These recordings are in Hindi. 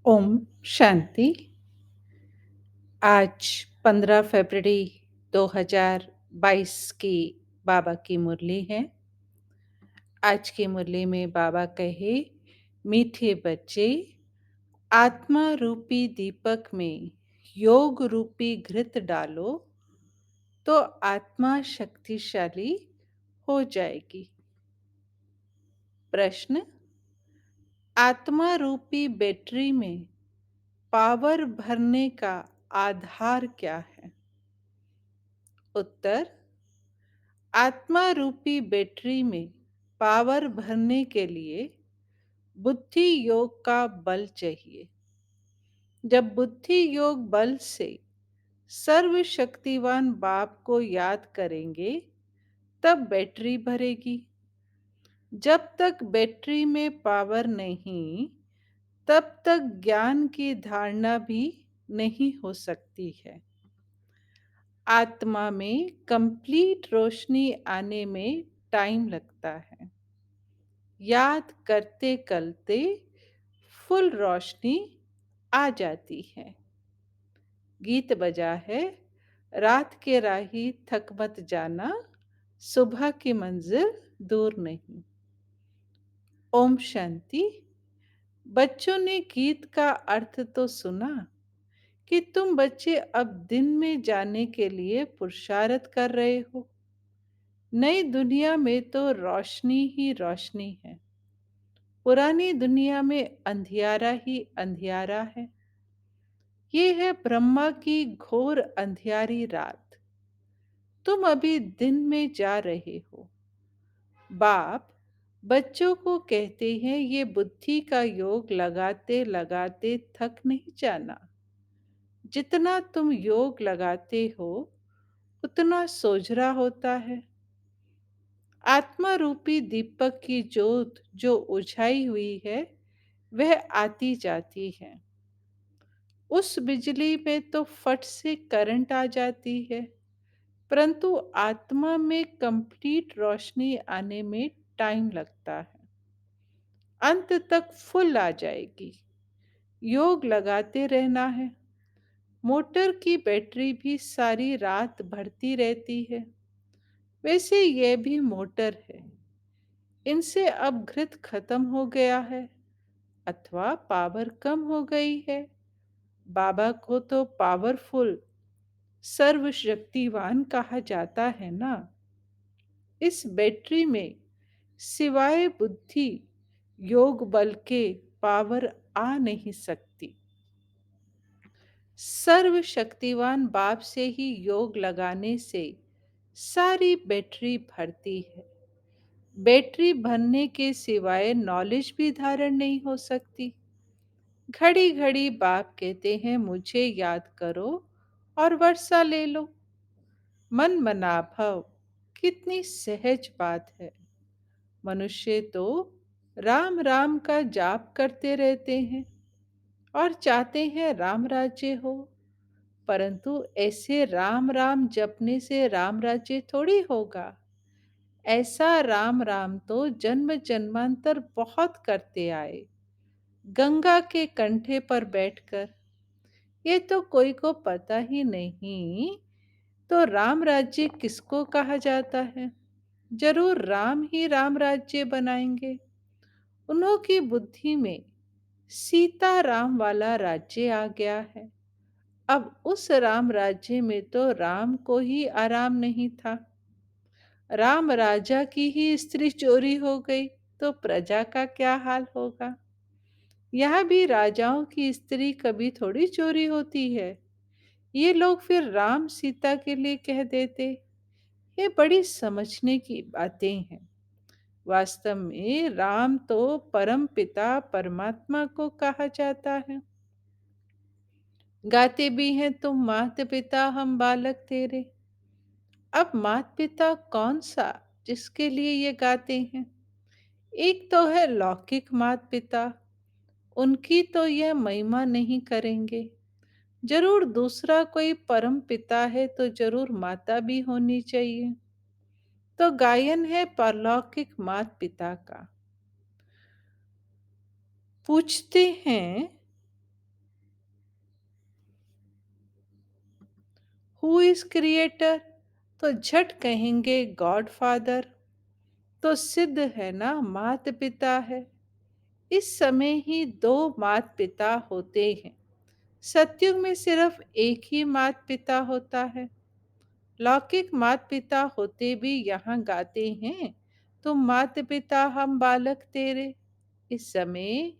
ओम शांति। आज 15 फरवरी 2022 की बाबा की मुरली है। आज की मुरली में बाबा कहे, मीठे बच्चे, आत्मा रूपी दीपक में योग रूपी घृत डालो तो आत्मा शक्तिशाली हो जाएगी। प्रश्न, आत्मा रूपी बैटरी में पावर भरने का आधार क्या है? उत्तर, आत्मा रूपी बैटरी में पावर भरने के लिए बुद्धि योग का बल चाहिए। जब बुद्धि योग बल से सर्वशक्तिवान बाप को याद करेंगे तब बैटरी भरेगी। जब तक बैटरी में पावर नहीं, तब तक ज्ञान की धारणा भी नहीं हो सकती है। आत्मा में कंप्लीट रोशनी आने में टाइम लगता है। याद करते करते फुल रोशनी आ जाती है। गीत बजा है, रात के राही थक मत जाना, सुबह की मंजिल दूर नहीं। ओम शांति। बच्चों ने गीत का अर्थ तो सुना कि तुम बच्चे अब दिन में जाने के लिए पुरुषार्थ कर रहे हो। नई दुनिया में तो रोशनी ही रोशनी है। पुरानी दुनिया में अंधियारा ही अंधियारा है। ये है ब्रह्मा की घोर अंधियारी रात। तुम अभी दिन में जा रहे हो। बाप बच्चों को कहते हैं, ये बुद्धि का योग लगाते लगाते थक नहीं जाना। जितना तुम योग लगाते हो उतना सोझरा होता है। आत्मा रूपी दीपक की जोत जो उछाई हुई है वह आती जाती है। उस बिजली में तो फट से करंट आ जाती है, परंतु आत्मा में कंप्लीट रोशनी आने में टाइम लगता है। अंत तक फुल आ जाएगी। योग लगाते रहना है। मोटर की बैटरी भी सारी रात बढ़ती रहती है, वैसे यह भी मोटर है। इनसे अब घृत खत्म हो गया है अथवा पावर कम हो गई है। बाबा को तो पावरफुल, सर्वशक्तिवान कहा जाता है ना। इस बैटरी में सिवाय बुद्धि योग बल के पावर आ नहीं सकती। सर्वशक्तिवान बाप से ही योग लगाने से सारी बैटरी भरती है। बैटरी भरने के सिवाय नॉलेज भी धारण नहीं हो सकती। घड़ी घड़ी बाप कहते हैं, मुझे याद करो और वर्षा ले लो। मन मना भव, कितनी सहज बात है। मनुष्य तो राम राम का जाप करते रहते हैं और चाहते हैं राम राज्य हो, परंतु ऐसे राम राम जपने से राम राज्य थोड़ी होगा। ऐसा राम राम तो जन्म जन्मांतर बहुत करते आए, गंगा के कंठे पर बैठकर। ये तो कोई को पता ही नहीं तो राम राज्य किसको कहा जाता है। जरूर राम ही राम राज्य बनाएंगे। उन्हों की बुद्धि में सीता राम वाला राज्य आ गया है। अब उस राम राज्य में तो राम को ही आराम नहीं था। राम राजा की ही स्त्री चोरी हो गई तो प्रजा का क्या हाल होगा। यहाँ भी राजाओं की स्त्री कभी थोड़ी चोरी होती है। ये लोग फिर राम सीता के लिए कह देते। ये बड़ी समझने की बातें हैं। वास्तव में राम तो परम पिता परमात्मा को कहा जाता है। गाते भी हैं, तुम मात पिता हम बालक तेरे। अब मात पिता कौन सा जिसके लिए ये गाते हैं? एक तो है लौकिक मात पिता, उनकी तो यह महिमा नहीं करेंगे। जरूर दूसरा कोई परम पिता है तो जरूर माता भी होनी चाहिए। तो गायन है परलौकिक मात पिता का। पूछते हैं, हु इज क्रिएटर, तो झट कहेंगे गॉड फादर। तो सिद्ध है ना माता पिता है। इस समय ही दो माता पिता होते हैं। सतयुग में सिर्फ एक ही माता पिता होता है। लौकिक माता पिता होते भी यहाँ गाते हैं, तुम माता पिता हम बालक तेरे। इस समय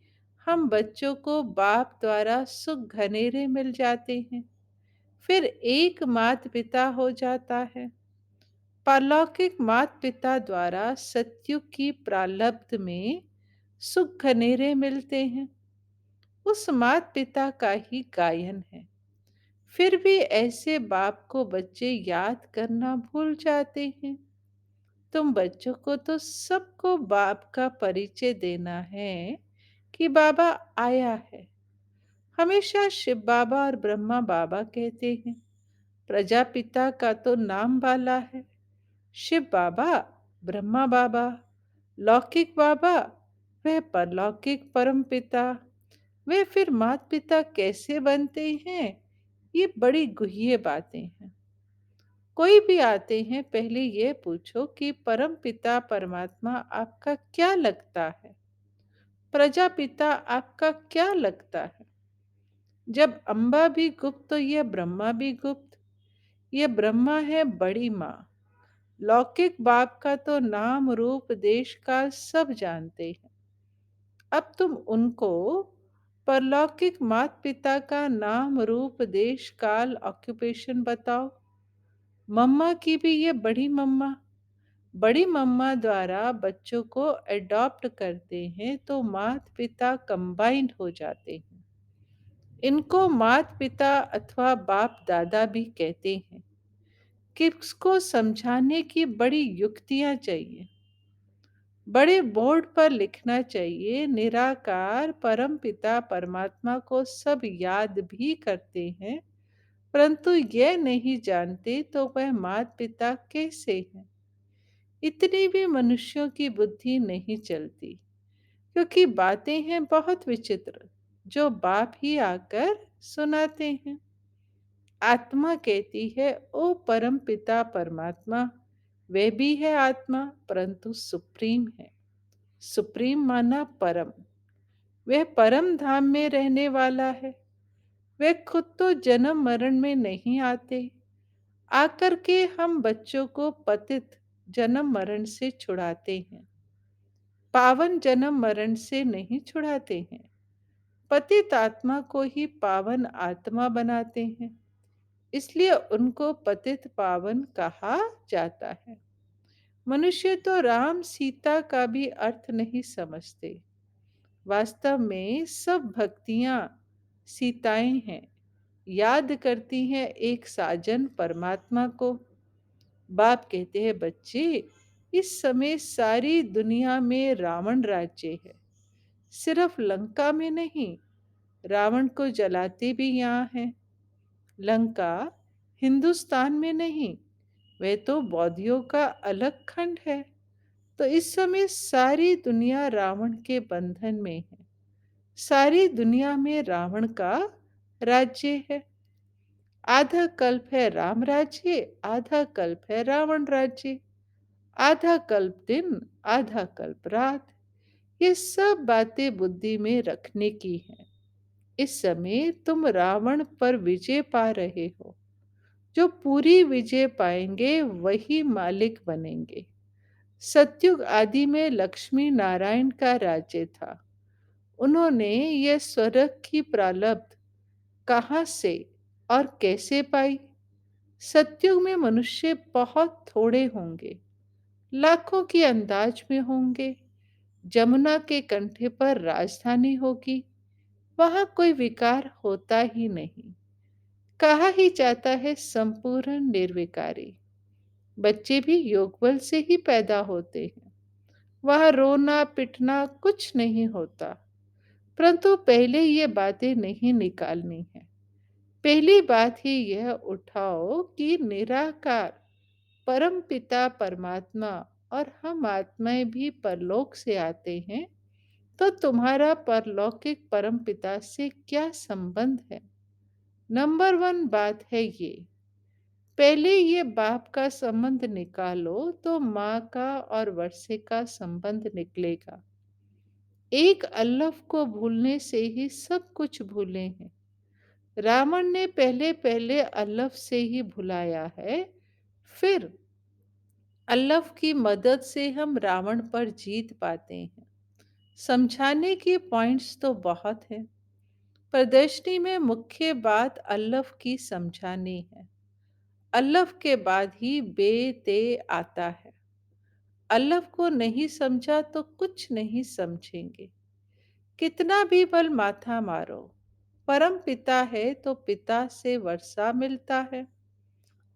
हम बच्चों को बाप द्वारा सुख घनेरे मिल जाते हैं, फिर एक माता पिता हो जाता है। पारलौकिक माता पिता द्वारा सतयुग की प्रारब्ध में सुख घनेरे मिलते हैं, उस माता पिता का ही गायन है। फिर भी ऐसे बाप को बच्चे याद करना भूल जाते हैं। तुम बच्चों को तो सबको बाप का परिचय देना है कि बाबा आया है। हमेशा शिव बाबा और ब्रह्मा बाबा कहते हैं। प्रजापिता का तो नाम वाला है शिव बाबा, ब्रह्मा बाबा, लौकिक बाबा, वह परलौकिक परम पिता। वे फिर माता पिता कैसे बनते हैं, ये बड़ी गुह्य बातें हैं। कोई भी आते हैं पहले ये पूछो कि परम पिता परमात्मा आपका क्या लगता है, प्रजापिता आपका क्या लगता है। जब अम्बा भी गुप्त तो यह ब्रह्मा भी गुप्त। यह ब्रह्मा है बड़ी माँ। लौकिक बाप का तो नाम रूप देश का सब जानते हैं। अब तुम उनको परलौकिक माता पिता का नाम रूप देश काल ऑक्यूपेशन बताओ। मम्मा की भी ये बड़ी मम्मा द्वारा बच्चों को अडॉप्ट करते हैं तो माता पिता कंबाइंड हो जाते हैं। इनको माता पिता अथवा बाप दादा भी कहते हैं। किसको समझाने की बड़ी युक्तियां चाहिए। बड़े बोर्ड पर लिखना चाहिए, निराकार परम पिता परमात्मा को सब याद भी करते हैं, परंतु यह नहीं जानते तो वह माता पिता कैसे हैं। इतनी भी मनुष्यों की बुद्धि नहीं चलती, क्योंकि बातें हैं बहुत विचित्र जो बाप ही आकर सुनाते हैं। आत्मा कहती है ओ परम पिता परमात्मा, वे भी है आत्मा परंतु सुप्रीम है। सुप्रीम माना परम। वह परम धाम में रहने वाला है। वे खुद तो जन्म मरण में नहीं आते, आकर के हम बच्चों को पतित जन्म मरण से छुड़ाते हैं। पावन जन्म मरण से नहीं छुड़ाते हैं। पतित आत्मा को ही पावन आत्मा बनाते हैं, इसलिए उनको पतित पावन कहा जाता है। मनुष्य तो राम सीता का भी अर्थ नहीं समझते। वास्तव में सब भक्तियां सीताएं हैं, याद करती हैं एक साजन परमात्मा को। बाप कहते हैं बच्चे, इस समय सारी दुनिया में रावण राज्य है, सिर्फ लंका में नहीं। रावण को जलाते भी यहाँ हैं। लंका हिंदुस्तान में नहीं, वह तो बौद्धियों का अलग खंड है। तो इस समय सारी दुनिया रावण के बंधन में है। सारी दुनिया में रावण का राज्य है। आधा कल्प है राम राज्य, आधा कल्प है रावण राज्य। आधा कल्प दिन, आधा कल्प रात। ये सब बातें बुद्धि में रखने की है। इस समय तुम रावण पर विजय पा रहे हो। जो पूरी विजय पाएंगे वही मालिक बनेंगे। सतयुग आदि में लक्ष्मी नारायण का राज्य था। उन्होंने यह स्वर्ग की प्रारब्ध कहाँ से और कैसे पाई। सतयुग में मनुष्य बहुत थोड़े होंगे, लाखों की अंदाज में होंगे। जमुना के कंठे पर राजधानी होगी, वहां कोई विकार होता ही नहीं। कहा ही जाता है संपूर्ण निर्विकारी। बच्चे भी योगबल से ही पैदा होते हैं। वहां रोना पिटना कुछ नहीं होता। परंतु पहले ये बातें नहीं निकालनी है। पहली बात ही यह उठाओ कि निराकार परम पिता परमात्मा और हम आत्माएं भी परलोक से आते हैं, तो तुम्हारा परलौकिक परम पिता से क्या संबंध है। नंबर वन बात है ये। पहले ये बाप का संबंध निकालो तो माँ का और वर्षे का संबंध निकलेगा। एक अल्लाह को भूलने से ही सब कुछ भूले हैं। रावण ने पहले पहले अल्लाह से ही भुलाया है, फिर अल्लाह की मदद से हम रावण पर जीत पाते हैं। समझाने के पॉइंट्स तो बहुत हैं। प्रदर्शनी में मुख्य बात अल्लाह की समझानी है। अल्लाह के बाद ही बे ते आता है। अल्लाह को नहीं समझा तो कुछ नहीं समझेंगे। कितना भी बल माथा मारो, परम पिता है तो पिता से वर्षा मिलता है।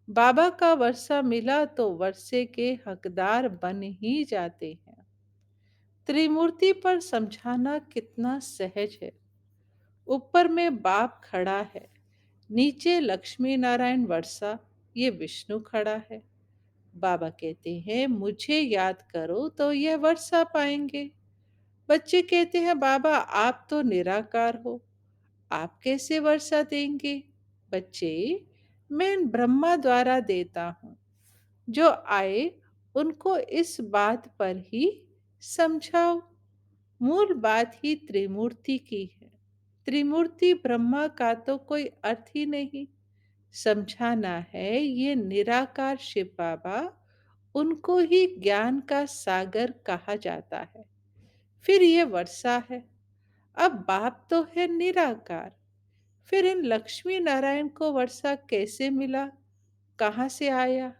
बाबा का वर्षा मिला तो वर्षे के हकदार बन ही जाते हैं। त्रिमूर्ति पर समझाना कितना सहज है। ऊपर में बाप खड़ा है, नीचे लक्ष्मी नारायण वर्षा, ये विष्णु खड़ा है। बाबा कहते हैं मुझे याद करो तो यह वर्षा पाएंगे। बच्चे कहते हैं बाबा आप तो निराकार हो, आप कैसे वर्षा देंगे? बच्चे, मैं ब्रह्मा द्वारा देता हूँ। जो आए उनको इस बात पर ही समझाओ। मूल बात ही त्रिमूर्ति की है। त्रिमूर्ति ब्रह्मा का तो कोई अर्थ ही नहीं। समझाना है ये निराकार शिव बाबा, उनको ही ज्ञान का सागर कहा जाता है। फिर ये वर्षा है। अब बाप तो है निराकार, फिर इन लक्ष्मी नारायण को वर्षा कैसे मिला, कहाँ से आया?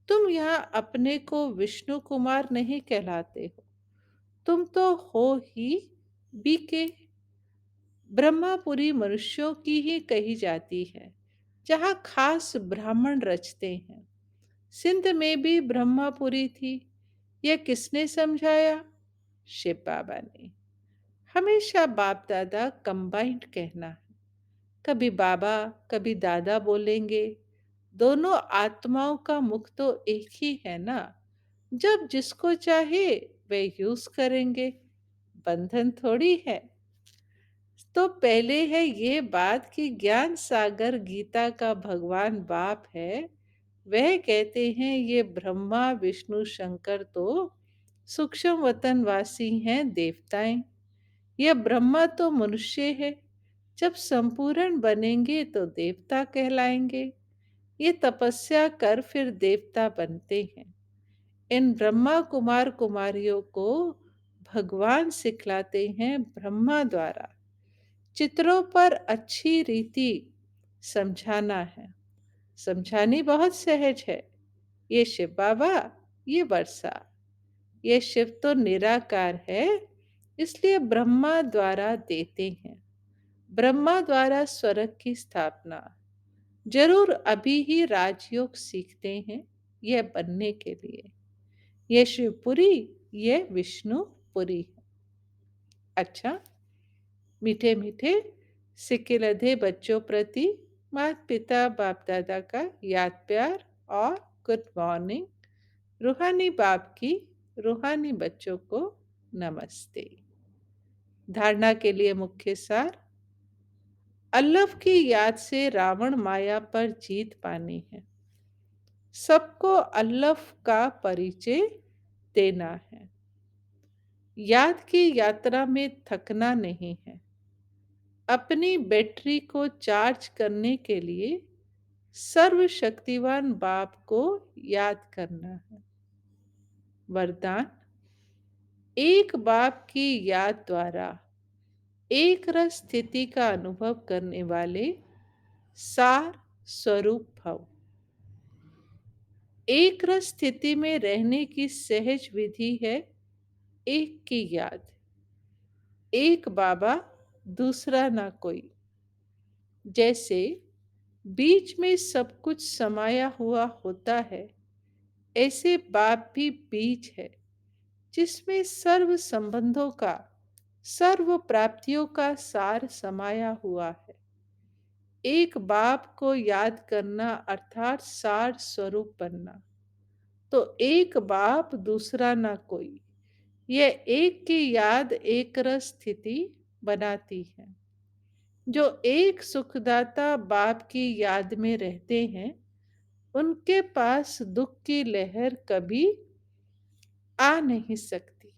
तुम यहाँ अपने को विष्णु कुमार नहीं कहलाते हो, तुम तो हो ही बीके। ब्रह्मापुरी मनुष्यों की ही कही जाती है, जहाँ खास ब्राह्मण रचते हैं। सिंध में भी ब्रह्मापुरी थी। यह किसने समझाया? शिव बाबा ने। हमेशा बाप दादा कंबाइंड कहना है। कभी बाबा कभी दादा बोलेंगे। दोनों आत्माओं का मुख तो एक ही है ना। जब जिसको चाहे वे यूज करेंगे, बंधन थोड़ी है। तो पहले है ये बात कि ज्ञान सागर गीता का भगवान बाप है। वह कहते हैं ये ब्रह्मा विष्णु शंकर तो सूक्ष्म वतनवासी हैं, देवताएं। यह ब्रह्मा तो मनुष्य है, जब संपूर्ण बनेंगे तो देवता कहलाएंगे। ये तपस्या कर फिर देवता बनते हैं। इन ब्रह्मा कुमार कुमारियों को भगवान सिखलाते हैं ब्रह्मा द्वारा। चित्रों पर अच्छी रीति समझाना है। समझानी बहुत सहज है। ये शिव बाबा, ये वर्षा, ये शिव तो निराकार है, इसलिए ब्रह्मा द्वारा देते हैं। ब्रह्मा द्वारा स्वर्ग की स्थापना। जरूर अभी ही राजयोग सीखते हैं यह बनने के लिए। यह शिवपुरी, यह विष्णुपुरी। अच्छा, मीठे मीठे सिक्के लधे बच्चों प्रति माता पिता बाप दादा का याद प्यार और गुड मॉर्निंग। रूहानी बाप की रूहानी बच्चों को नमस्ते। धारणा के लिए मुख्य सार। अल्लाह की याद से रावण माया पर जीत पानी है। सबको अल्लाह का परिचय देना है। याद की यात्रा में थकना नहीं है। अपनी बैटरी को चार्ज करने के लिए सर्वशक्तिवान बाप को याद करना है। वरदान। एक बाप की याद द्वारा एक रस स्थिति का अनुभव करने वाले सार स्वरूप भव। एक रस स्थिति में रहने की सहज विधि है एक की याद। एक बाबा, दूसरा ना कोई। जैसे बीच में सब कुछ समाया हुआ होता है, ऐसे बाप भी बीज है जिसमें सर्व संबंधों का, सर्व प्राप्तियों का सार समाया हुआ है। एक बाप को याद करना अर्थात सार स्वरूप बनना। तो एक बाप दूसरा ना कोई, यह एक की याद एक रस स्थिति बनाती है। जो एक सुखदाता बाप की याद में रहते हैं, उनके पास दुख की लहर कभी आ नहीं सकती।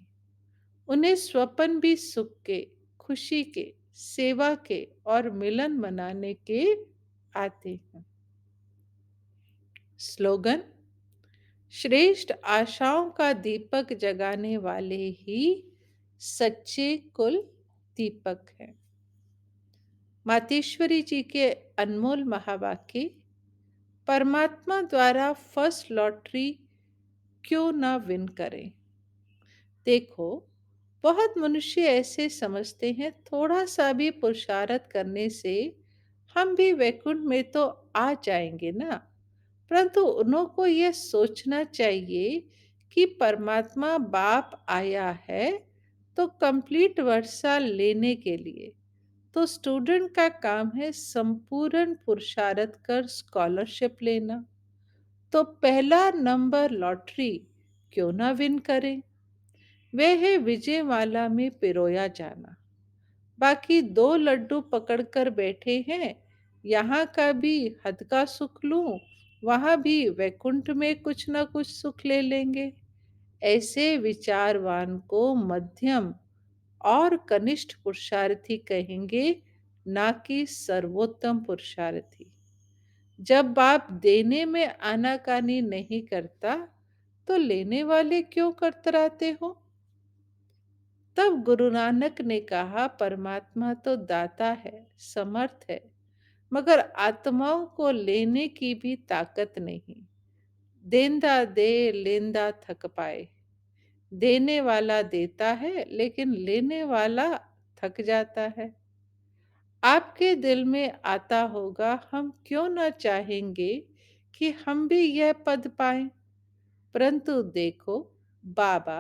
उन्हें स्वप्न भी सुख के, खुशी के, सेवा के और मिलन मनाने के आते हैं। स्लोगन: श्रेष्ठ आशाओं का दीपक जगाने वाले ही सच्चे कुल दीपक हैं। मातेश्वरी जी के अनमोल महावाक्य: परमात्मा द्वारा फर्स्ट लॉटरी क्यों ना विन करें। देखो, बहुत मनुष्य ऐसे समझते हैं थोड़ा सा भी पुरुषार्थ करने से हम भी वैकुंठ में तो आ जाएंगे ना। परंतु उन्हों को यह सोचना चाहिए कि परमात्मा बाप आया है तो कंप्लीट वर्षा लेने के लिए, तो स्टूडेंट का काम है संपूर्ण पुरुषार्थ कर स्कॉलरशिप लेना। तो पहला नंबर लॉटरी क्यों ना विन करें। वह है विजयमाला में पिरोया जाना। बाकी दो लड्डू पकड़कर बैठे हैं, यहाँ का भी हद का सुख लूं, वहां भी वैकुंठ में कुछ ना कुछ सुख ले लेंगे। ऐसे विचारवान को मध्यम और कनिष्ठ पुरुषार्थी कहेंगे, ना कि सर्वोत्तम पुरुषार्थी। जब बाप देने में आनाकानी नहीं करता तो लेने वाले क्यों कतराते हो। तब गुरु नानक ने कहा, परमात्मा तो दाता है, समर्थ है, मगर आत्माओं को लेने की भी ताकत नहीं। देंदा दे, लेंदा थक पाए। देने वाला देता है लेकिन लेने वाला थक जाता है। आपके दिल में आता होगा, हम क्यों ना चाहेंगे कि हम भी यह पद पाएं। परंतु देखो, बाबा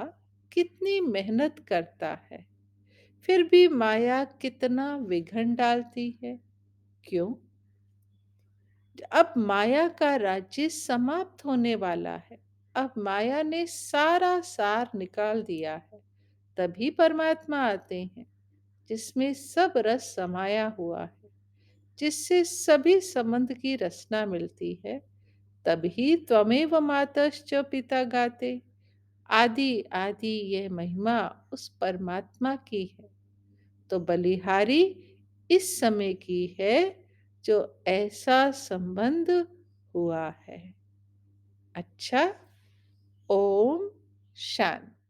कितनी मेहनत करता है, फिर भी माया कितना विघन डालती है। क्यों? अब माया का राज्य समाप्त होने वाला है। अब माया ने सारा सार निकाल दिया है। तभी परमात्मा आते हैं, जिसमें सब रस समाया हुआ है, जिससे सभी संबंध की रचना मिलती है। तभी त्वमेव मातश्च पिता गाते। आदि आदि यह महिमा उस परमात्मा की है। तो बलिहारी इस समय की है जो ऐसा संबंध हुआ है। अच्छा, ओम शांति।